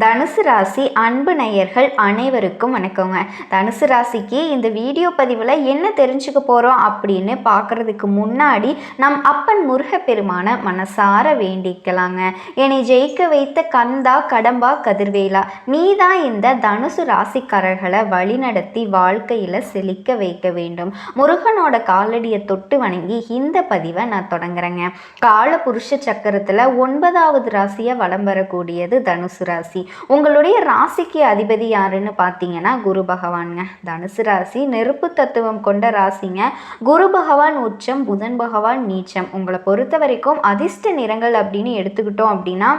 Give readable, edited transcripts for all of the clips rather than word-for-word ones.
தனுசு ராசி அன்பு நேயர்கள் அனைவருக்கும் வணக்கங்க. தனுசு ராசிக்கு இந்த வீடியோ பதிவில் என்ன தெரிஞ்சுக்க போகிறோம் அப்படின்னு பார்க்குறதுக்கு முன்னாடி நம் அப்பன் முருகப்பெருமான மனசார வேண்டிக்கலாங்க. என்னை ஜெயிக்க வைத்த கந்தா கடம்பா கதிர்வேலா, நீ தான் இந்த தனுசு ராசிக்காரர்களை வழிநடத்தி வாழ்க்கையில் செழிக்க வைக்க வேண்டும். முருகனோட காலடியை தொட்டு வணங்கி இந்த பதிவை நான் தொடங்குறேங்க. கால புருஷ சக்கரத்தில் 9வது ராசியை வலம் வரக்கூடியது தனுசு ராசி. உங்களுடைய ராசிக்கு அதிபதி யாருன்னு பார்த்தீங்கன்னா குரு பகவானுங்க. தனுசு ராசி நெருப்பு தத்துவம் கொண்ட ராசிங்க. குரு பகவான் உச்சம், புதன் பகவான் நீச்சம். உங்களை பொறுத்த வரைக்கும் அதிர்ஷ்ட நிறங்கள் அப்படின்னு எடுத்துக்கிட்டோம் அப்படின்னா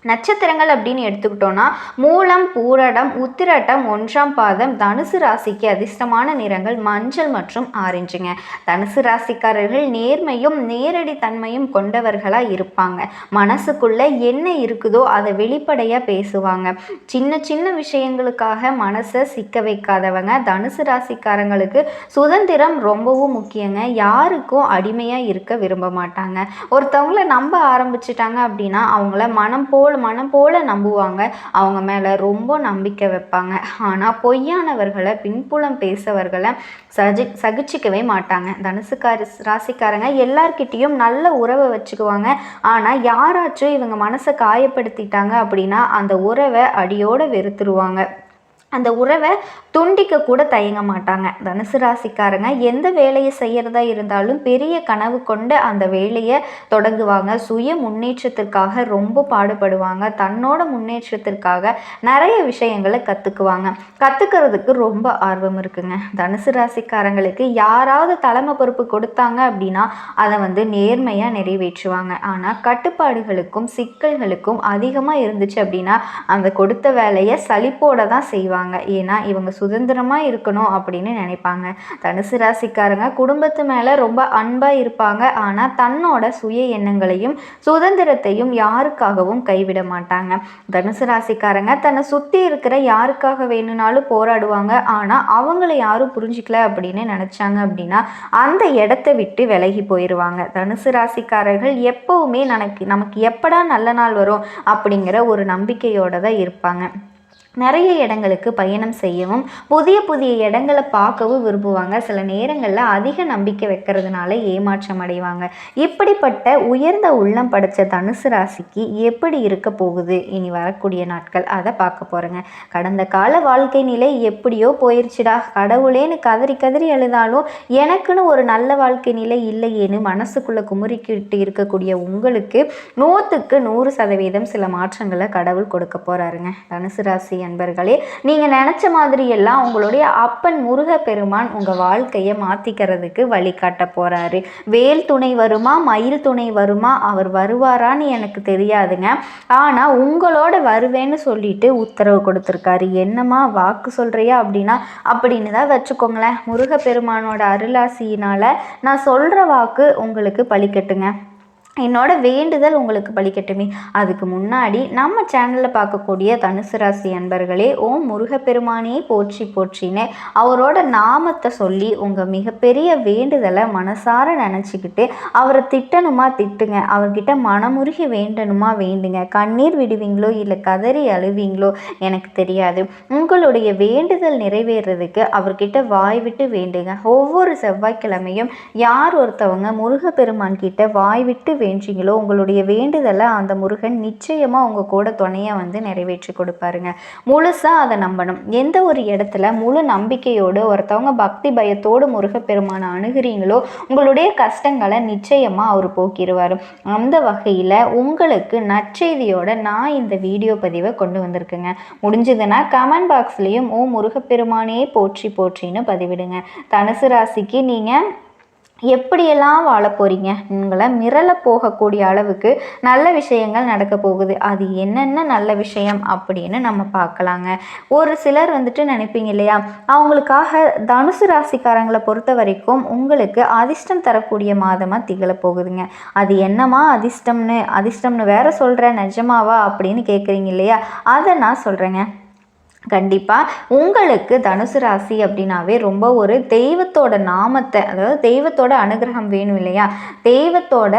நட்சத்திரங்கள் அப்படின்னு எடுத்துக்கிட்டோன்னா மூலம், பூரடம், உத்திரட்டம், 1ஆம் பாதம். தனுசு ராசிக்கு அதிர்ஷ்டமான நிறங்கள் மஞ்சள் மற்றும் ஆரஞ்சுங்க. தனுசு ராசிக்காரர்கள் நேர்மையும் நேரடி தன்மையும் கொண்டவர்களாக இருப்பாங்க. மனசுக்குள்ள என்ன இருக்குதோ அதை வெளிப்படையாக பேசுவாங்க. சின்ன சின்ன விஷயங்களுக்காக மனசை சிக்க வைக்காதவங்க. தனுசு ராசிக்காரங்களுக்கு சுதந்திரம் ரொம்பவும் முக்கியங்க. யாருக்கும் அடிமையாக இருக்க விரும்ப மாட்டாங்க. ஒருத்தவங்கள நம்ப ஆரம்பிச்சிட்டாங்க அப்படின்னா அவங்கள மனம் போல நம்புவாங்க. அவங்க மேலே ரொம்ப நம்பிக்கை வைப்பாங்க. ஆனால் பொய்யானவர்களை, பின்புலம் பேசவர்களை சகிச்சிக்கவே மாட்டாங்க. தனுசு ராசிக்காரங்க எல்லார்கிட்டையும் நல்ல உறவை வச்சுக்குவாங்க. ஆனால் யாராச்சும் இவங்க மனசை காயப்படுத்திட்டாங்க அப்படின்னா அந்த உறவை அடியோடு வெறுத்துருவாங்க. அந்த உறவை துண்டிக்க கூட தயங்க மாட்டாங்க. தனுசு ராசிக்காரங்க எந்த வேலையை செய்கிறதா இருந்தாலும் பெரிய கனவு கொண்டு அந்த வேலையை தொடங்குவாங்க. சுய முன்னேற்றத்திற்காக ரொம்ப பாடுபடுவாங்க. தன்னோட முன்னேற்றத்திற்காக நிறைய விஷயங்களை கற்றுக்கிறதுக்கு ரொம்ப ஆர்வம் இருக்குங்க. தனுசு ராசிக்காரங்களுக்கு யாராவது தலைமை பொறுப்பு கொடுத்தாங்க அப்படின்னா அதை நேர்மையாக நிறைவேற்றுவாங்க. ஆனால் கட்டுப்பாடுகளுக்கும் சிக்கல்களுக்கும் அதிகமாக இருந்துச்சு அப்படின்னா அந்த கொடுத்த வேலையை சலிப்போட தான் செய்வாங்க. ஏன்னா இவங்க சுதந்திரமாக இருக்கணும் அப்படின்னு நினைப்பாங்க. தனுசு ராசிக்காரங்க குடும்பத்து மேலே ரொம்ப அன்பாக இருப்பாங்க. ஆனால் தன்னோட சுய எண்ணங்களையும் சுதந்திரத்தையும் யாருக்காகவும் கைவிட மாட்டாங்க. தனுசு ராசிக்காரங்க தன்னை சுற்றி இருக்கிற யாருக்காக வேணும்னாலும் போராடுவாங்க. ஆனால் அவங்கள யாரும் புரிஞ்சிக்கல அப்படின்னு நினச்சாங்க அப்படின்னா அந்த இடத்த விட்டு விலகி போயிடுவாங்க. தனுசு ராசிக்காரர்கள் எப்பவுமே நமக்கு எப்படா நல்ல நாள் வரும் அப்படிங்கிற ஒரு நம்பிக்கையோடு தான் இருப்பாங்க. நிறைய இடங்களுக்கு பயணம் செய்யவும் புதிய இடங்களை பார்க்கவும் விரும்புவாங்க. சில நேரங்களில் அதிக நம்பிக்கை வைக்கிறதுனால ஏமாற்றம் அடைவாங்க. இப்படிப்பட்ட உயர்ந்த உள்ளம் படைத்த தனுசு ராசிக்கு எப்படி இருக்க போகுது இனி வரக்கூடிய நாட்கள், அதை பார்க்க போகிறேங்க. கடந்த கால வாழ்க்கை நிலை எப்படியோ போயிடுச்சுடா, கடவுளேன்னு கதறி அழுதாலும் எனக்குன்னு ஒரு நல்ல வாழ்க்கை நிலை இல்லையேன்னு மனசுக்குள்ளே குமுறிக்கிட்டு இருக்கக்கூடிய உங்களுக்கு 100க்கு 100% சில மாற்றங்களை கடவுள் கொடுக்க போகிறாருங்க. தனுசு ராசி நண்பர்களே, நீங்க நினைச்ச மாதிரி எல்லாம் உங்களுடைய அப்பன் முருகப்பெருமான் உங்க வாழ்க்கையை மாத்திக்கிறதுக்கு வழிகாட்ட போறாரு. வேல் துணை வருமா, மயில் துணை வருமா, அவர் வருவாரான்னு எனக்கு தெரியாதுங்க. ஆனா உங்களோட வருவேன்னு சொல்லிட்டு உத்தரவு கொடுத்துருக்காரு. என்னமா வாக்கு சொல்றியா அப்படின்னா அப்படின்னு தான் வச்சுக்கோங்களேன். முருகப்பெருமானோட அருளாசியினால நான் சொல்ற வாக்கு உங்களுக்கு பலிக்கட்டுங்க. என்னோட வேண்டுதல் உங்களுக்கு பலிக்கட்டுமே. அதுக்கு முன்னாடி நம்ம சேனலில் பார்க்கக்கூடிய தனுசு ராசி அன்பர்களே, ஓம் முருகப்பெருமானே போற்றி போற்றின்னு அவரோட நாமத்தை சொல்லி உங்கள் மிகப்பெரிய வேண்டுதலை மனசார நினச்சிக்கிட்டு அவரை திட்டணுமா திட்டுங்க. அவர்கிட்ட மனமுருகி வேண்டணுமா வேண்டுங்க. கண்ணீர் விடுவீங்களோ இல்லை கதறி அழுவீங்களோ எனக்கு தெரியாது. உங்களுடைய வேண்டுதல் நிறைவேறதுக்கு அவர்கிட்ட வாய் விட்டு வேண்டுங்க. ஒவ்வொரு செவ்வாய்க்கிழமையும் யார் ஒருத்தவங்க முருகப்பெருமான் கிட்ட வாய் விட்டு வேண்டீங்களோ உங்களுடைய வேண்டுதலை அந்த முருகன் நிச்சயமாக உங்கள் கூட துணையாக நிறைவேற்றி கொடுப்பாருங்க. முழுசாக அதை நம்பணும். எந்த ஒரு இடத்துல முழு நம்பிக்கையோடு ஒருத்தவங்க பக்தி பயத்தோடு முருகப்பெருமானை அணுகிறீங்களோ உங்களுடைய கஷ்டங்களை நிச்சயமாக அவர் போக்கிடுவார். அந்த வகையில் உங்களுக்கு நற்செய்தியோட நான் இந்த வீடியோ பதிவை கொண்டு வந்திருக்கேங்க. முடிஞ்சதுன்னா கமெண்ட் பாக்ஸ்லேயும் ஓ முருகப்பெருமானே போற்றி போற்றின்னு பதிவிடுங்க. தனுசு ராசிக்கு நீங்கள் எப்படியெல்லாம் வாழ போகிறீங்க, உங்களை மிரள போகக்கூடிய அளவுக்கு நல்ல விஷயங்கள் நடக்க போகுது. அது என்னென்ன நல்ல விஷயம் அப்படின்னு நம்ம பார்க்கலாங்க. ஒரு சிலர் நினைப்பீங்க இல்லையா, அவங்களுக்காக தனுசு ராசிக்காரங்களை பொறுத்த வரைக்கும் உங்களுக்கு அதிர்ஷ்டம் தரக்கூடிய மாதமாக திகழ போகுதுங்க. அது என்னமா அதிர்ஷ்டம்னு வேற சொல்கிறேன், நிஜமாவா அப்படின்னு கேட்குறீங்க இல்லையா, அதை நான் சொல்கிறேங்க. கண்டிப்பாக உங்களுக்கு தனுசு ராசி அப்படின்னாவே ரொம்ப ஒரு தெய்வத்தோட நாமத்தை, அதாவது தெய்வத்தோட அனுகிரகம் வேணும் இல்லையா? தெய்வத்தோட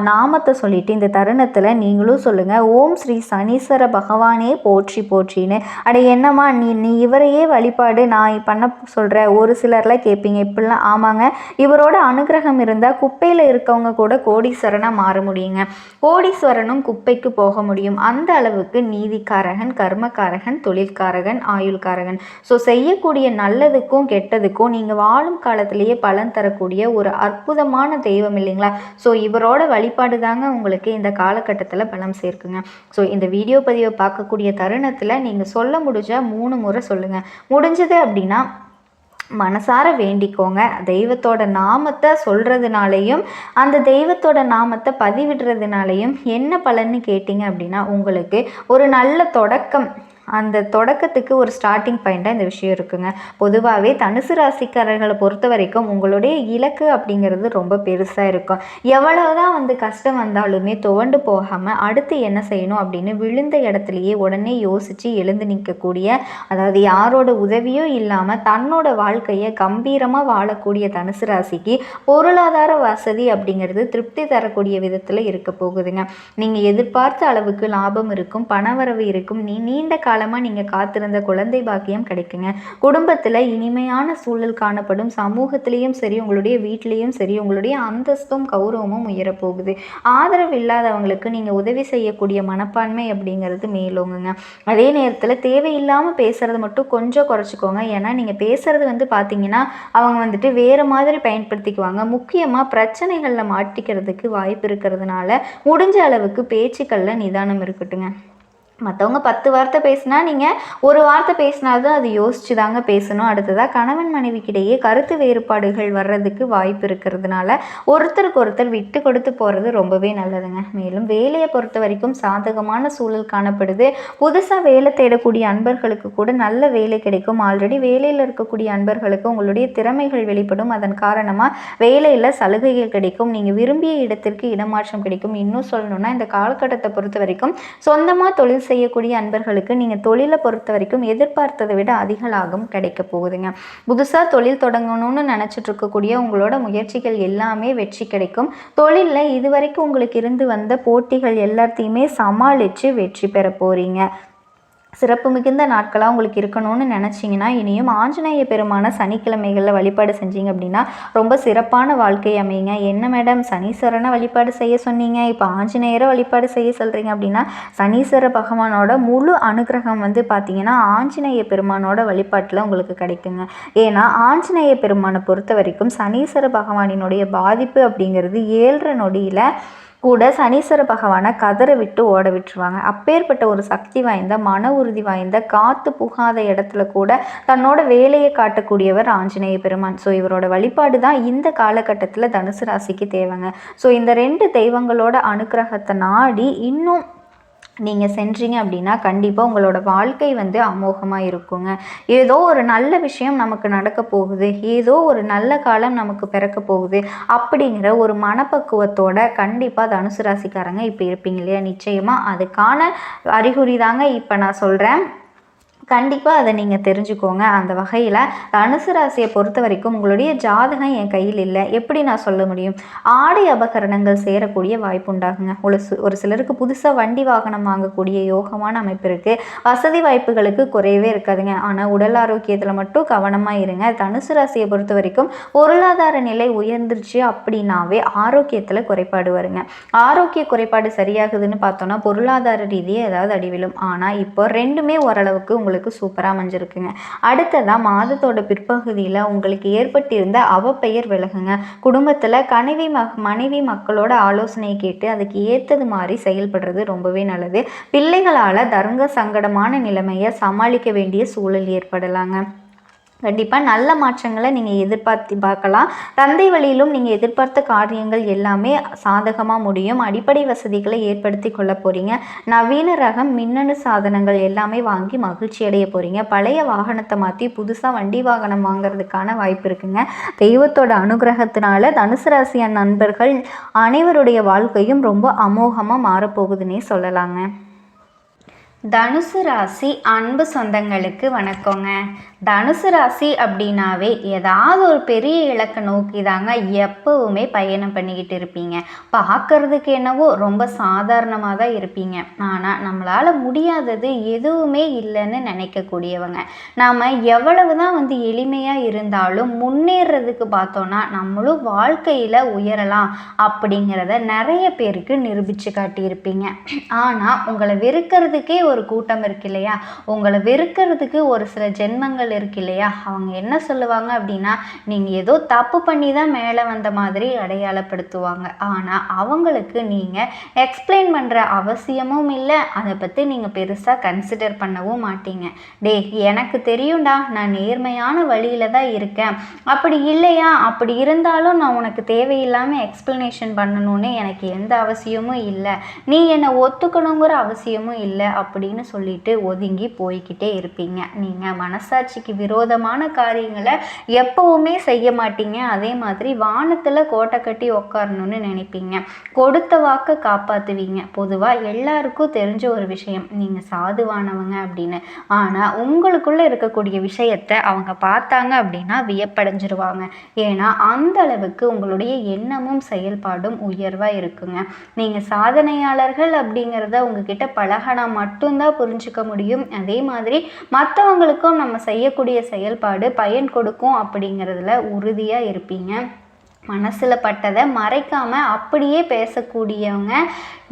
நாமத்தை சொல்லிட்டு இந்த தருணத்தில் நீங்களும் சொல்லுங்கள், ஓம் ஸ்ரீ சனீஸ்வர பகவானே போற்றி போற்றின்னு. அட என்னம்மா நீ இவரையே வழிபாடு நான் பண்ண சொல்கிற, ஒரு சிலர்லாம் கேட்பீங்க இப்படிலாம். ஆமாங்க, இவரோட அனுகிரகம் இருந்தால் குப்பையில் இருக்கவங்க கூட கோடீஸ்வரனாக மாற முடியுங்க. கோடீஸ்வரனும் குப்பைக்கு போக முடியும். அந்த அளவுக்கு நீதிக்காரகன், கர்மக்காரகன், தொழில்காரகன், ஆயுள்காரகன். ஸோ செய்யக்கூடிய நல்லதுக்கும் கெட்டதுக்கும் நீங்கள் வாழும் காலத்திலேயே பலன் தரக்கூடிய ஒரு அற்புதமான தெய்வம் இல்லைங்களா? ஸோ இவரோட வழிபாடு தாங்க உங்களுக்கு இந்த காலகட்டத்தில் பலம் சேர்க்குங்க. ஸோ இந்த வீடியோ பதிவை பார்க்கக்கூடிய தருணத்தில் நீங்கள் சொல்ல முடிஞ்சால் 3 முறை சொல்லுங்கள். முடிஞ்சது அப்படின்னா மனசார வேண்டிக்கோங்க. தெய்வத்தோட நாமத்தை சொல்கிறதுனாலையும் அந்த தெய்வத்தோட நாமத்தை பதிவிடுறதுனாலையும் என்ன பலன்னு கேட்டிங்க அப்படின்னா, உங்களுக்கு ஒரு நல்ல தொடக்கம், அந்த தொடக்கத்துக்கு ஒரு ஸ்டார்டிங் பாயிண்ட்டாக இந்த விஷயம் இருக்குங்க. பொதுவாகவே தனுசு ராசிக்காரர்களை பொறுத்த வரைக்கும் உங்களுடைய இலக்கு அப்படிங்கிறது ரொம்ப பெருசாக இருக்கும். எவ்வளவுதான் கஷ்டம் வந்தாலுமே துவண்டு போகாமல் அடுத்து என்ன செய்யணும் அப்படின்னு விழுந்த இடத்துலையே உடனே யோசித்து எழுந்து நிற்கக்கூடிய, அதாவது யாரோட உதவியும் இல்லாமல் தன்னோட வாழ்க்கையை கம்பீரமாக வாழக்கூடிய தனுசு ராசிக்கு பொருளாதார வசதி அப்படிங்கிறது திருப்தி தரக்கூடிய விதத்தில் இருக்க போகுதுங்க. நீங்கள் எதிர்பார்த்த அளவுக்கு லாபம் இருக்கும், பணவரவு இருக்கும், நீண்ட காலமாக நீங்கள் காத்திருந்த குழந்தை பாக்கியம் கிடைக்குங்க. குடும்பத்தில் இனிமையான சூழல் காணப்படும். சமூகத்திலையும் சரி, உங்களுடைய வீட்டிலையும் சரி, உங்களுடைய அந்தஸ்தும் கௌரவமும் உயரப்போகுது. ஆதரவு இல்லாதவங்களுக்கு நீங்கள் உதவி செய்யக்கூடிய மனப்பான்மை அப்படிங்கிறது மேலோங்குங்க. அதே நேரத்தில் தேவையில்லாமல் பேசுறது மட்டும் கொஞ்சம் குறைச்சிக்கோங்க. ஏன்னா நீங்கள் பேசுறது பார்த்தீங்கன்னா அவங்க வேறு மாதிரி பயன்படுத்திக்குவாங்க. முக்கியமாக பிரச்சனைகளில் மாட்டிக்கிறதுக்கு வாய்ப்பு இருக்கிறதுனால முடிஞ்ச அளவுக்கு பேச்சுக்களில் நிதானம் இருக்கட்டுங்க. மற்றவங்க 10 வார்த்தை பேசினா நீங்கள் ஒரு வார்த்தை பேசினாலும் அது யோசிச்சு தாங்க பேசணும். அடுத்ததாக கணவன் மனைவிக்கிடையே கருத்து வேறுபாடுகள் வர்றதுக்கு வாய்ப்பு இருக்கிறதுனால ஒருத்தருக்கு ஒருத்தர் விட்டு கொடுத்து போகிறது ரொம்பவே நல்லதுங்க. மேலும் வேலையை பொறுத்த வரைக்கும் சாதகமான சூழல் காணப்படுது. புதுசாக வேலை தேடக்கூடிய அன்பர்களுக்கு கூட நல்ல வேலை கிடைக்கும். ஆல்ரெடி வேலையில் இருக்கக்கூடிய அன்பர்களுக்கு உங்களுடைய திறமைகள் வெளிப்படும். அதன் காரணமாக வேலையில் சலுகைகள் கிடைக்கும். நீங்கள் விரும்பிய இடத்திற்கு இடமாற்றம் கிடைக்கும். இன்னும் சொல்லணும்னா இந்த காலகட்டத்தை பொறுத்த வரைக்கும் சொந்தமாக தொழில் செய்யக்கூடிய அன்பர்களுக்கு நீங்கள் தொழிலை பொறுத்த வரைக்கும் எதிர்பார்த்ததை விட அதிக லாபம் கிடைக்க போகுதுங்க. புதுசாக தொழில் தொடங்கணும்னு நினச்சிட்டு இருக்கக்கூடிய உங்களோட முயற்சிகள் எல்லாமே வெற்றி கிடைக்கும். தொழிலில் இதுவரைக்கும் உங்களுக்கு இருந்து வந்த போட்டிகள் எல்லாத்தையுமே சமாளித்து வெற்றி பெற போகிறீங்க. சிறப்பு மிகுந்த நாட்களாக உங்களுக்கு இருக்கணும்னு நினச்சிங்கன்னா இனியும் ஆஞ்சநேய பெருமான சனிக்கிழமைகளில் வழிபாடு செஞ்சீங்க அப்படின்னா ரொம்ப சிறப்பான வாழ்க்கை அமையுங்க. என்ன மேடம் சனீஸ்வரனை வழிபாடு செய்ய சொன்னீங்க, இப்போ ஆஞ்சநேயரை வழிபாடு செய்ய சொல்கிறீங்க அப்படின்னா, சனீஸ்வர பகவானோட முழு அனுகிரகம் பார்த்தீங்கன்னா ஆஞ்சநேய பெருமானோட வழிபாட்டில் உங்களுக்கு கிடைக்குங்க. ஏன்னா ஆஞ்சநேய பெருமானை பொறுத்த வரைக்கும் சனீஸ்வர பகவானினுடைய பாதிப்பு அப்படிங்கிறது 7.5 நொடியில் கூட சனீஸ்வர பகவானை கதற விட்டு ஓட விட்டுருவாங்க. அப்பேற்பட்ட ஒரு சக்தி வாய்ந்த, மன உறுதி வாய்ந்த, காத்து புகாத இடத்துல கூட தன்னோட வேலையை காட்டக்கூடியவர் ஆஞ்சநேய பெருமான். ஸோ இவரோட வழிபாடு தான் இந்த காலகட்டத்தில் தனுசு ராசிக்கு தேவைங்க. ஸோ இந்த 2 தெய்வங்களோட அனுக்கிரகத்தை நாடி இன்னும் நீங்கள் சென்றீங்க அப்படின்னா கண்டிப்பாக உங்களோட வாழ்க்கை அமோகமாக இருக்குங்க. ஏதோ ஒரு நல்ல விஷயம் நமக்கு நடக்க போகுது, ஏதோ ஒரு நல்ல காலம் நமக்கு பிறக்க போகுது அப்படிங்கிற ஒரு மனப்பக்குவத்தோட கண்டிப்பாக தனுசு ராசிக்காரங்க இப்போ இருப்பீங்க இல்லையா? நிச்சயமாக அதுக்கான அறிகுறி தாங்க இப்போ நான் சொல்கிறேன். கண்டிப்பாக அதை நீங்கள் தெரிஞ்சுக்கோங்க. அந்த வகையில் தனுசு ராசியை பொறுத்த வரைக்கும் உங்களுடைய ஜாதகம் என் கையில் இல்லை, எப்படி நான் சொல்ல முடியும்? ஆடை அபகரணங்கள் சேரக்கூடிய வாய்ப்பு உண்டாகுங்க. ஒரு சிலருக்கு புதுசாக வண்டி வாகனம் வாங்கக்கூடிய யோகமான அமைப்பு இருக்குது. வசதி வாய்ப்புகளுக்கு குறையவே இருக்காதுங்க. ஆனால் உடல் ஆரோக்கியத்தில் மட்டும் கவனமாக இருங்க. தனுசு ராசியை பொறுத்த வரைக்கும் பொருளாதார நிலை உயர்ந்துருச்சு அப்படின்னாவே ஆரோக்கியத்தில் குறைபாடு வருங்க. ஆரோக்கிய குறைபாடு சரியாகுதுன்னு பார்த்தோன்னா பொருளாதார ரீதியாக ஏதாவது அடிவிலும். ஆனால் இப்போ ரெண்டுமே ஓரளவுக்கு உங்களுக்கு சூப்பராக அமைஞ்சிருக்குங்க. அடுத்ததான் மாதத்தோட பிற்பகுதியில் உங்களுக்கு ஏற்பட்டிருந்த அவப்பெயர் விலகுங்க. குடும்பத்தில் மனைவி மக்களோட ஆலோசனை கேட்டு அதுக்கு ஏற்றது மாதிரி செயல்படுறது ரொம்பவே நல்லது. பிள்ளைகளால் தர்ங்க சங்கடமான நிலைமையை சமாளிக்க வேண்டிய சூழல் ஏற்படலாங்க. கண்டிப்பாக நல்ல மாற்றங்களை நீங்கள் பார்க்கலாம். தந்தை வழியிலும் நீங்கள் எதிர்பார்த்த காரியங்கள் எல்லாமே சாதகமாக முடியும். அடிப்படை வசதிகளை ஏற்படுத்தி கொள்ள போகிறீங்க. நவீன ரகம் மின்னணு சாதனங்கள் எல்லாமே வாங்கி மகிழ்ச்சி அடைய போகிறீங்க. பழைய வாகனத்தை மாற்றி புதுசாக வண்டி வாகனம் வாங்கிறதுக்கான வாய்ப்பு இருக்குங்க. தெய்வத்தோட அனுகிரகத்தினால தனுசு ராசி நண்பர்கள் அனைவருடைய வாழ்க்கையும் ரொம்ப அமோகமாக மாறப்போகுதுன்னே சொல்லலாங்க. தனுசு ராசி அன்பு சொந்தங்களுக்கு வணக்கங்க. தனுசு ராசி அப்படின்னாவே ஏதாவது ஒரு பெரிய இலக்கை நோக்கி தாங்க எப்பவுமே பயணம் பண்ணிக்கிட்டு இருப்பீங்க. பார்க்கறதுக்கு என்னவோ ரொம்ப சாதாரணமாக தான் இருப்பீங்க. ஆனால் நம்மளால் முடியாதது எதுவுமே இல்லைன்னு நினைக்கக்கூடியவங்க. நாம் எவ்வளவு தான் எளிமையாக இருந்தாலும் முன்னேறதுக்கு பார்த்தோன்னா நம்மளும் வாழ்க்கையில் உயரலாம் அப்படிங்கிறத நிறைய பேருக்கு நிரூபித்து காட்டியிருப்பீங்க. ஆனால் உங்களை வெறுக்கிறதுக்கே ஒரு கூட்டம் இருக்கு இல்லையா, உங்களை வெறுக்கிறதுக்கு ஒரு சில ஜென்மங்கள் இருக்கு இல்லையா, அவங்க என்ன சொல்லுவாங்க அப்படின்னா, நீங்கள் ஏதோ தப்பு பண்ணி தான் மேலே வந்த மாதிரி அடையாளப்படுத்துவாங்க. ஆனால் அவங்களுக்கு நீங்கள் எக்ஸ்பிளைன் பண்ணுற அவசியமும் இல்லை, அதை பற்றி நீங்கள் பெருசாக கன்சிடர் பண்ணவும் மாட்டீங்க. எனக்கு தெரியும்டா, நான் நேர்மையான வழியில் தான் இருக்கேன், அப்படி இல்லையா, அப்படி இருந்தாலும் நான் உனக்கு தேவையில்லாமல் எக்ஸ்பிளனேஷன் பண்ணணும்னு எனக்கு எந்த அவசியமும் இல்லை, நீ என்னை ஒத்துக்கணுங்கிற அவசியமும் இல்லை அப்படின்னு சொல்லிட்டு ஒதுங்கி போய்கிட்டே இருப்பீங்க. நீங்கள் மனசாட்சிக்கு விரோதமான காரியங்களை எப்பவுமே செய்ய மாட்டீங்க. அதே மாதிரி வானத்தில் கோட்டை கட்டி உட்காரணும்னு நினைப்பீங்க. கொடுத்த வாக்கை காப்பாற்றுவீங்க. பொதுவாக எல்லாருக்கும் தெரிஞ்ச ஒரு விஷயம், நீங்கள் சாதுவானவங்க அப்படின்னு. ஆனால் உங்களுக்குள்ளே இருக்கக்கூடிய விஷயத்தை அவங்க பார்த்தாங்க அப்படின்னா வியப்படைஞ்சிருவாங்க. ஏன்னா அந்த அளவுக்கு உங்களுடைய எண்ணமும் செயல்பாடும் உயர்வாக இருக்குங்க. நீங்கள் சாதனையாளர்கள் அப்படிங்கிறத உங்ககிட்ட பழகினா மட்டும்தான் புரிஞ்சுக்க முடியும். அதே மாதிரி மற்றவங்களுக்கும் நம்ம செய்யக்கூடிய செயல்பாடு பயன் கொடுக்கும் அப்படிங்கிறதுல உறுதியாக இருப்பீங்க. மனசில் பட்டதை மறைக்காமல் அப்படியே பேசக்கூடியவங்க.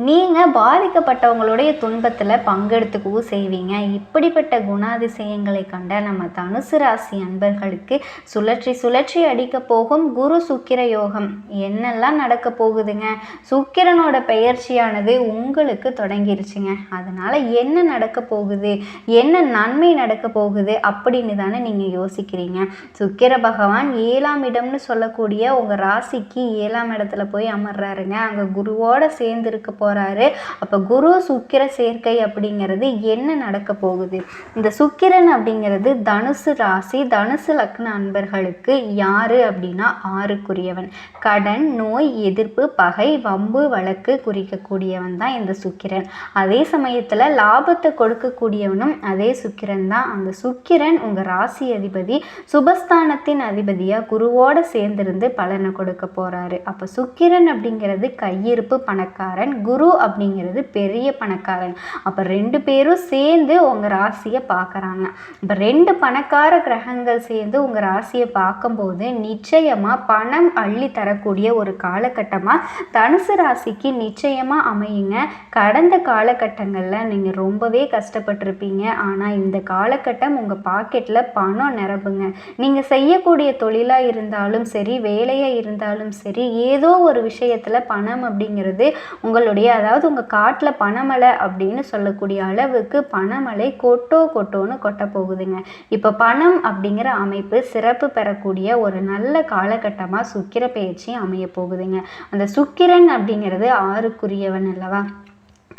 நீங்கள் பாதிக்கப்பட்டவங்களுடைய துன்பத்தில் பங்கெடுத்துக்கவும் செய்வீங்க. இப்படிப்பட்ட குணாதிசயங்களை கண்ட நம்ம தனுசு ராசி அன்பர்களுக்கு சுழற்சி சுழற்சி அடிக்க போகும் குரு சுக்கிர யோகம் என்னெல்லாம் நடக்க போகுதுங்க. சுக்கிரனோட பெயர்ச்சியானது உங்களுக்கு தொடங்கிருச்சுங்க. அதனால் என்ன நடக்க போகுது, என்ன நன்மை நடக்க போகுது அப்படின்னு தானே நீங்கள் யோசிக்கிறீங்க. சுக்கிர பகவான் 7ஆம் இடம்னு சொல்லக்கூடிய உங்கள் ராசிக்கு 7ஆம் இடத்துல போய் அமர்றாருங்க. அங்கே குருவோட சேர்ந்து இருக்க போறாரு. அப்போ குரு சுக்கிர சேர்க்கை அப்படிங்கிறது என்ன நடக்க போகுது? இந்த சுக்கிரன் அப்படிங்கிறது தனுசு ராசி தனுசு லக்ன அன்பர்களுக்கு யாரு அப்படின்னா 6க்குரியவன். கடன், நோய், எதிர்ப்பு, பகை, வம்பு, வழக்கு குறிக்கக்கூடியவன் தான் இந்த சுக்கிரன். அதே சமயத்தில் லாபத்தை கொடுக்கக்கூடியவனும் அதே சுக்கிரன் தான். அந்த சுக்கிரன் உங்கள் ராசி அதிபதி, சுபஸ்தானத்தின் அதிபதியாக குருவோட சேர்ந்திருந்து பலனை கொடுக்க போறாரு. அப்போ சுக்கிரன் அப்படிங்கிறது கையிருப்பு பணக்காரன், குரு அப்படிங்கிறது பெரிய பணக்காரன். அப்போ 2 பேரும் சேர்ந்து உங்கள் ராசியை பார்க்குறாங்க. இப்போ 2 பணக்கார கிரகங்கள் சேர்ந்து உங்கள் ராசியை பார்க்கும்போது நிச்சயமாக பணம் அள்ளி தரக்கூடிய ஒரு காலகட்டமாக தனுசு ராசிக்கு நிச்சயமாக அமையுங்க. கடந்த காலகட்டங்களில் நீங்கள் ரொம்பவே கஷ்டப்பட்டிருப்பீங்க. ஆனால் இந்த காலகட்டம் உங்கள் பாக்கெட்டில் பணம் நிரப்புங்க. நீங்கள் செய்யக்கூடிய தொழிலாக இருந்தாலும் சரி, வேலையாக இருந்தாலும் சரி, ஏதோ ஒரு விஷயத்தில் பணம் அப்படிங்கிறது உங்களுடைய, அதாவது உங்கள் காட்டில் பணமழை அப்படின்னு சொல்லக்கூடிய அளவுக்கு பணமழை கொட்டோன்னு கொட்ட போகுதுங்க. இப்போ பணம் அப்படிங்கிற அமைப்பு சிறப்பு பெறக்கூடிய ஒரு நல்ல காலகட்டமாக சுக்கிர பெயர்ச்சி அமைய போகுதுங்க. அந்த சுக்கிரன் அப்படிங்கிறது 6க்குரியவன் அல்லவா,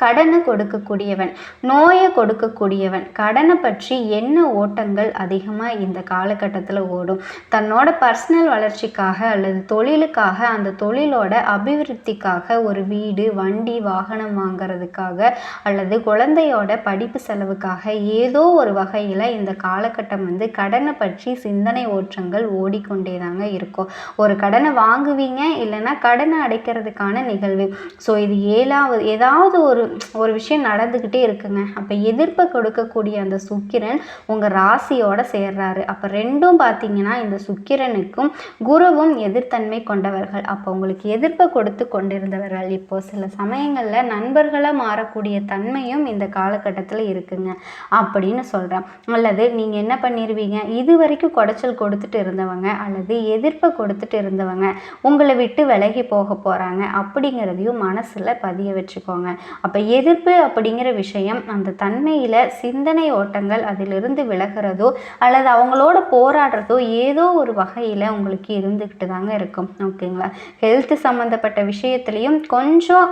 கடனை கொடுக்கக்கூடியவன், நோயை கொடுக்கக்கூடியவன். கடனை பற்றி என்ன ஓட்டங்கள் அதிகமாக இந்த காலகட்டத்தில் ஓடும்? தன்னோட பர்சனல் வளர்ச்சிக்காக அல்லது தொழிலுக்காக, அந்த தொழிலோட அபிவிருத்திக்காக, ஒரு வீடு, வண்டி, வாகனம் வாங்கிறதுக்காக அல்லது குழந்தையோட படிப்பு செலவுக்காக ஏதோ ஒரு வகையில் இந்த காலகட்டம் கடனை பற்றி சிந்தனை ஓட்டங்கள் ஓடிக்கொண்டே தாங்க இருக்கும். ஒரு கடனை வாங்குவீங்க, இல்லைன்னா கடனை அடைக்கிறதுக்கான நிகழ்வு. ஸோ இது ஏதாவது ஒரு விஷயம் நடந்துக்கிட்டே இருக்குங்க. அப்போ எதிர்ப்பை கொடுக்கக்கூடிய அந்த சுக்கிரன் உங்கள் ராசியோட சேர்றாரு. அப்போ ரெண்டும் பார்த்தீங்கன்னா இந்த சுக்கிரனுக்கும் குருவும் எதிர்த்தன்மை கொண்டவர்கள். அப்போ உங்களுக்கு எதிர்ப்பை கொடுத்து கொண்டிருந்தவர்கள் இப்போ சில சமயங்களில் நண்பர்களாக மாறக்கூடிய தன்மையும் இந்த காலகட்டத்தில் இருக்குங்க அப்படின்னு சொல்கிறேன். அல்லது நீங்கள் என்ன பண்ணிடுவீங்க, இது வரைக்கும் குடைச்சல் கொடுத்துட்டு இருந்தவங்க அல்லது எதிர்ப்பை கொடுத்துட்டு இருந்தவங்க உங்களை விட்டு விலகி போக போகிறாங்க அப்படிங்கிறதையும் மனசில் பதிய வச்சுக்கோங்க. அப்போ எதிர்ப்பு அப்படிங்கிற விஷயம் அந்த தன்மையில் சிந்தனை ஓட்டங்கள் அதிலிருந்து விலகிறதோ அல்லது அவங்களோட போராடுறதோ ஏதோ ஒரு வகையில் உங்களுக்கு இருந்துக்கிட்டு தாங்க இருக்கும். ஓகேங்களா? ஹெல்த் சம்மந்தப்பட்ட விஷயத்துலையும் கொஞ்சம்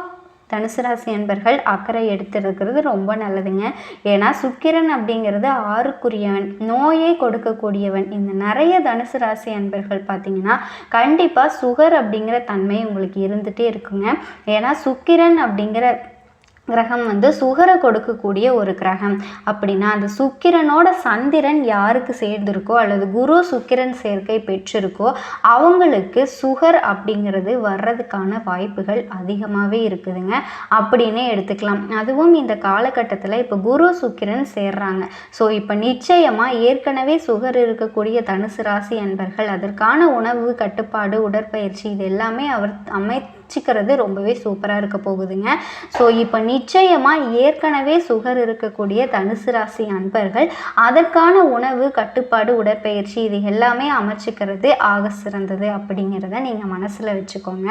தனுசு ராசி அன்பர்கள் அக்கறை எடுத்துருக்கிறது ரொம்ப நல்லதுங்க. ஏன்னா சுக்கிரன் அப்படிங்கிறது 6க்குரியவன், நோயை கொடுக்கக்கூடியவன். இந்த நிறைய தனுசு ராசி அன்பர்கள் பார்த்தீங்கன்னா கண்டிப்பாக சுகர் அப்படிங்கிற தன்மை உங்களுக்கு இருந்துகிட்டே இருக்குங்க. ஏன்னா சுக்கிரன் அப்படிங்கிற கிரகம் வந்து சுகரை கொடுக்கக்கூடிய ஒரு கிரகம். அப்படின்னா அந்த சுக்கிரனோட சந்திரன் யாருக்கு சேர்ந்திருக்கோ அல்லது குரு சுக்கிரன் சேர்க்கை பெற்றிருக்கோ அவங்களுக்கு சுகர் அப்படிங்கிறது வர்றதுக்கான வாய்ப்புகள் அதிகமாகவே இருக்குதுங்க அப்படின்னே எடுத்துக்கலாம். அதுவும் இந்த காலகட்டத்தில் இப்போ குரு சுக்கிரன் சேர்றாங்க. ஸோ இப்போ நிச்சயமாக ஏற்கனவே சுகர் இருக்கக்கூடிய தனுசு ராசி அன்பர்கள் அதற்கான உணவு கட்டுப்பாடு, உடற்பயிற்சி இது எல்லாமே அமைச்சிக்கிறது ரொம்பவே சூப்பராக இருக்க போகுதுங்க. ஸோ இப்போ நிச்சயமாக ஏற்கனவே சுகர் இருக்கக்கூடிய தனுசு ராசி அன்பர்கள் அதற்கான உணவு கட்டுப்பாடு, உடற்பயிற்சி இது எல்லாமே அமைச்சிக்கிறது ஆக சிறந்தது அப்படிங்கிறத நீங்கள் மனசில் வச்சுக்கோங்க.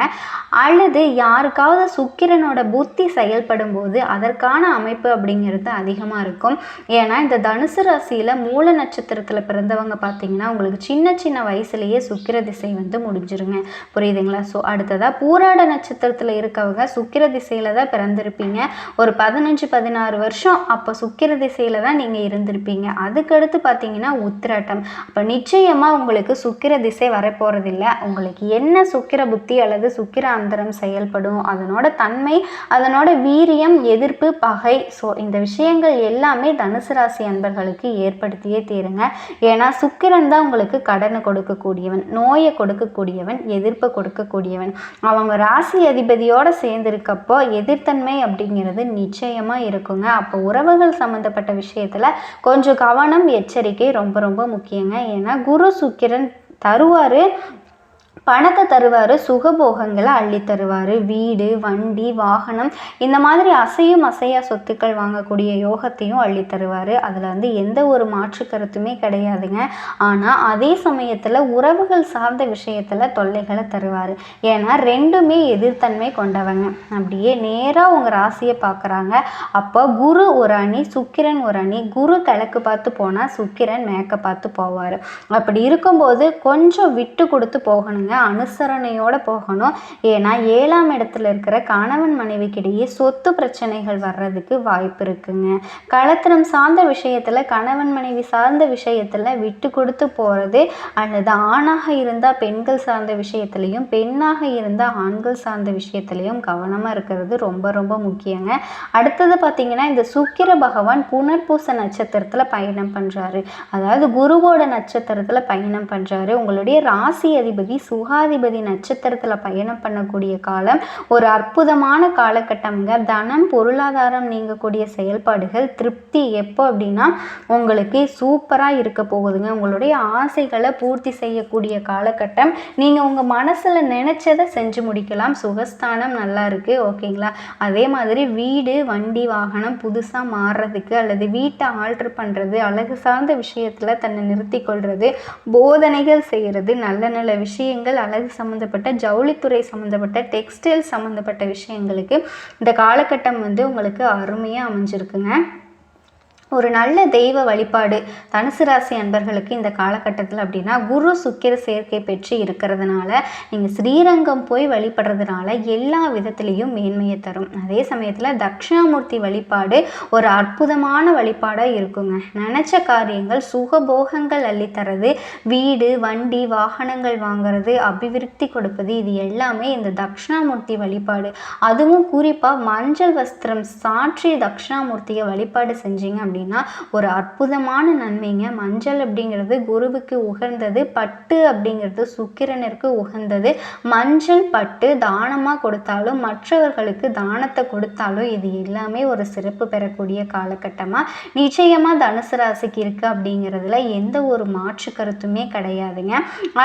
அல்லது யாருக்காவது சுக்கிரனோட புத்தி செயல்படும் போது அதற்கான அமைப்பு அப்படிங்கிறது அதிகமாக இருக்கும். ஏன்னா இந்த தனுசு ராசியில் மூல நட்சத்திரத்தில் பிறந்தவங்க பார்த்தீங்கன்னா உங்களுக்கு சின்ன சின்ன வயசுலேயே சுக்கிர திசை வந்து முடிஞ்சிருங்க. புரியுதுங்களா? ஸோ அடுத்ததாக பூராட நட்சத்திரத்தில் இருக்கவங்க சுக்கிர திசையில் தான் பிறந்திருப்பீங்க. ஒரு 15-16 வருஷம் அப்போ சுக்கிர திசையில் தான் நீங்கள் இருந்திருப்பீங்க. அதுக்கடுத்து பார்த்தீங்கன்னா உத்திராட்டம். அப்போ நிச்சயமாக உங்களுக்கு சுக்கிர திசை வரப்போகிறதில்ல. உங்களுக்கு என்ன சுக்கிர புத்தி அல்லது சுக்கிர அந்தரம் செயல்படும், அதனோட தன்மை, அதனோட வீரியம், எதிர்ப்பு, பகை, ஸோ இந்த விஷயங்கள் எல்லாமே தனுசு ராசி அன்பர்களுக்கு ஏற்படுத்தியே தீருங்க. ஏன்னா சுக்கிரன் தான் உங்களுக்கு கடனை கொடுக்கக்கூடியவன், நோயை கொடுக்கக்கூடியவன், எதிர்ப்பை கொடுக்கக்கூடியவன். அவங்க ராசி அதிபதியோடு சேர்ந்திருக்கப்போ எதிர்த்தன்மை அப்படிங்கிறது நிச்சயமாக இருக்குங்க. அப்போ உறவுகள் சம்மந்தப்பட்ட விஷயத்தில் கொஞ்சம் கவனம், எச்சரிக்கை ரொம்ப ரொம்ப முக்கியங்க. ஏன்னா குரு சுக்கிரன் தருவார், பணத்தை தருவார், சுகபோகங்களை அள்ளி தருவார், வீடு, வண்டி, வாகனம் இந்த மாதிரி அசையும் அசையா சொத்துக்கள் வாங்கக்கூடிய யோகத்தையும் அள்ளி தருவார். அதில் வந்து எந்த ஒரு மாற்று கருத்துமே கிடையாதுங்க. ஆனால் அதே சமயத்தில் உறவுகள் சார்ந்த விஷயத்தில் தொல்லைகளை தருவார். ஏன்னா ரெண்டுமே எதிர்த்தன்மை கொண்டவங்க. அப்படியே நேராக உங்கள் ராசியை பார்க்குறாங்க. அப்போ குரு ஒரு அணி, சுக்கிரன் ஒரு அணி. குரு கிழக்கு பார்த்து போனால் சுக்கிரன் மேற்க பார்த்து போவார். அப்படி இருக்கும்போது கொஞ்சம் விட்டு கொடுத்து போகணுங்க, அனுசரணையோடு போகணும். ஏன்னா 7ஆம் இடத்துல இருக்கிற கணவன் மனைவிக்கிடையே சொத்து பிரச்சனைகள் வர்றதுக்கு வாய்ப்பு இருக்குங்க. களத்திரம் சார்ந்த விஷயத்தில், கணவன் மனைவி சார்ந்த விஷயத்தில் விட்டு கொடுத்து போகிறது, அல்லது ஆணாக இருந்தால் பெண்கள் சார்ந்த விஷயத்துலையும், பெண்ணாக இருந்தால் ஆண்கள் சார்ந்த விஷயத்துலையும் கவனமாக இருக்கிறது ரொம்ப ரொம்ப முக்கியங்க. அடுத்தது பார்த்திங்கன்னா இந்த சுக்கிர பகவான் புனர்பூச நட்சத்திரத்தில் பயணம் பண்ணுறாரு. அதாவது குருவோட நட்சத்திரத்தில் பயணம் பண்ணுறாரு. உங்களுடைய ராசி அதிபதி சுகாதிபதி நட்சத்திரத்தில் பயணம் பண்ணக்கூடிய காலம் ஒரு அற்புதமான காலகட்டம்ங்க. தனம், பொருளாதாரம் நீங்கக்கூடிய செயல்பாடுகள், திருப்தி எப்போ அப்படின்னா உங்களுக்கு சூப்பராக இருக்க போகுதுங்க. உங்களுடைய ஆசைகளை பூர்த்தி செய்யக்கூடிய காலகட்டம். நீங்கள் உங்கள் மனசில் நினச்சதை செஞ்சு முடிக்கலாம். சுகஸ்தானம் நல்லா இருக்குது, ஓகேங்களா? அதே மாதிரி வீடு, வண்டி, வாகனம் புதுசாக மாறுறதுக்கு அல்லது வீட்டை ஆல்ட்ரு பண்ணுறது, அழகு சார்ந்த விஷயத்தில் தன்னை நிறுத்தி கொள்வது, போதனைகள் செய்கிறது, நல்ல நல்ல விஷயங்கள், அழகு சம்மந்தப்பட்ட, ஜவுளித்துறை சம்மந்தப்பட்ட, டெக்ஸ்டைல் சம்மந்தப்பட்ட விஷயங்களுக்கு இந்த காலகட்டம் வந்து உங்களுக்கு அருமையாக அமைஞ்சிருக்குங்க. ஒரு நல்ல தெய்வ வழிபாடு தனுசு ராசி அன்பர்களுக்கு இந்த காலகட்டத்தில் அப்படின்னா குரு சுக்கிர சேர்க்கை பெற்று இருக்கிறதுனால நீங்கள் ஸ்ரீரங்கம் போய் வழிபடுறதுனால எல்லா விதத்துலேயும் மேன்மையை தரும். அதே சமயத்தில் தட்சிணாமூர்த்தி வழிபாடு ஒரு அற்புதமான வழிபாடாக இருக்குங்க. நினச்ச காரியங்கள், சுகபோகங்கள் அள்ளித்தரது, வீடு, வண்டி, வாகனங்கள் வாங்கிறது, அபிவிருத்தி கொடுப்பது, இது எல்லாமே இந்த தட்சிணாமூர்த்தி வழிபாடு. அதுவும் குறிப்பாக மஞ்சள் வஸ்திரம் சாற்றி தட்சிணாமூர்த்தியை வழிபாடு செஞ்சீங்க அப்படின்னா ஒரு அற்புதமான நன்மைங்க. மஞ்சள் அப்படிங்கிறது குருவுக்கு உகந்தது, பட்டு அப்படிங்கிறது சுக்கிரனிற்கு உகந்தது. மஞ்சள் பட்டு தானமாக கொடுத்தாலும், மற்றவர்களுக்கு தானத்தை கொடுத்தாலும் இது எல்லாமே ஒரு சிறப்பு பெறக்கூடிய காலகட்டமாக நிச்சயமாக தனுசு ராசிக்கு இருக்குது அப்படிங்கிறதுல எந்த ஒரு மாற்று கருத்துமே கிடையாதுங்க.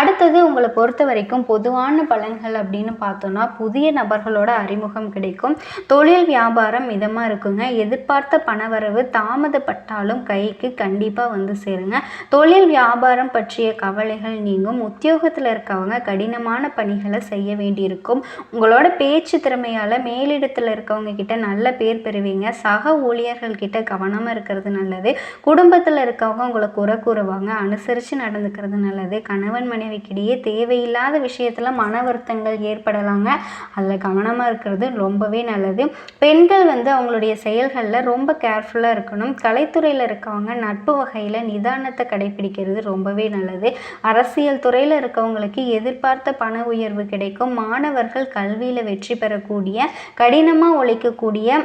அடுத்தது உங்களை பொறுத்த வரைக்கும் பொதுவான பலன்கள் அப்படின்னு பார்த்தோன்னா புதிய நபர்களோட அறிமுகம் கிடைக்கும். தொழில் வியாபாரம் மிதமாக இருக்குங்க. எதிர்பார்த்த பணவரவு தாமதப்பட்டாலும் கைக்கு கண்டிப்பாக வந்து சேருங்க. தொழில் வியாபாரம் பற்றிய கவலைகள் நீங்கும். உத்தியோகத்தில் இருக்கவங்க கடினமான பணிகளை செய்ய வேண்டியிருக்கும். உங்களோட பேச்சு திறமையால் மேலிடத்தில் இருக்கவங்க கிட்ட நல்ல பேர் பெறுவீங்க. சக ஊழியர்கள் கிட்ட கவனமாக இருக்கிறது நல்லது. குடும்பத்தில் இருக்கவங்க உங்களை குறை கூறுவாங்க, அனுசரித்து நடந்துக்கிறது நல்லது. கணவன் மனைவிக்கிடையே தேவையில்லாத விஷயத்தில் மன வருத்தங்கள் ஏற்படலாங்க, அதில் கவனமாக இருக்கிறது ரொம்பவே நல்லது. பெண்கள் வந்து அவங்களுடைய செயல்களில் ரொம்ப கேர்ஃபுல்லாக இருக்கணும். கலைத்துறையில் இருக்கவங்க நட்பு வகையில் நிதானத்தை கடைபிடிக்கிறது ரொம்பவே நல்லது. அரசியல் துறையில் இருக்கவங்களுக்கு எதிர்பார்த்த பண உயர்வு கிடைக்கும். மாணவர்கள் கல்வியில் வெற்றி பெறக்கூடிய, கடினமாக உழைக்கக்கூடிய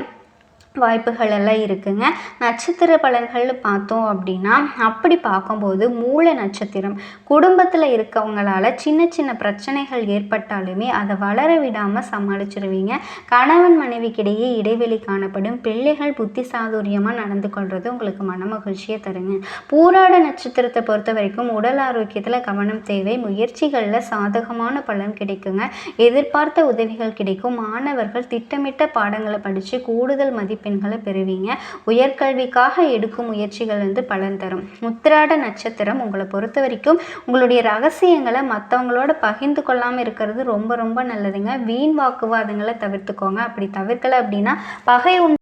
வாய்ப்புகள் எல்லாம் இருக்குங்க. நட்சத்திர பலன்கள்னு பார்த்தோம் அப்படின்னா, அப்படி பார்க்கும்போது மூல நட்சத்திரம் குடும்பத்தில் இருக்கவங்களால சின்ன சின்ன பிரச்சனைகள் ஏற்பட்டாலுமே அதை வளர விடாமல் சமாளிச்சிருவீங்க. கணவன் மனைவிக்கிடையே இடைவெளி காணப்படும். பிள்ளைகள் புத்தி சாதுரியமாக நடந்து கொள்வது உங்களுக்கு மன மகிழ்ச்சியை தருங்க. பூராட நட்சத்திரத்தை பொறுத்த வரைக்கும் உடல் ஆரோக்கியத்தில் கவனம் தேவை. முயற்சிகளில் சாதகமான பலன் கிடைக்குங்க. எதிர்பார்த்த உதவிகள் கிடைக்கும். மாணவர்கள் திட்டமிட்ட பாடங்களை படித்து கூடுதல் மதிப்பெண்களை பெறுவீங்க. உயர்கல்விக்காக எடுக்கும் முயற்சிகள் பலன் தரும். உத்திராட நட்சத்திரம் உங்களை பொறுத்த வரைக்கும் உங்களுடைய ரகசியங்களை மற்றவங்களோட பகிர்ந்து கொள்ளாமல் இருக்கிறது ரொம்ப ரொம்ப நல்லதுங்க. வீண் வாக்குவாதங்களை தவிர்த்துக்கோங்க. அப்படி தவிர்க்கலை அப்படின்னா பகை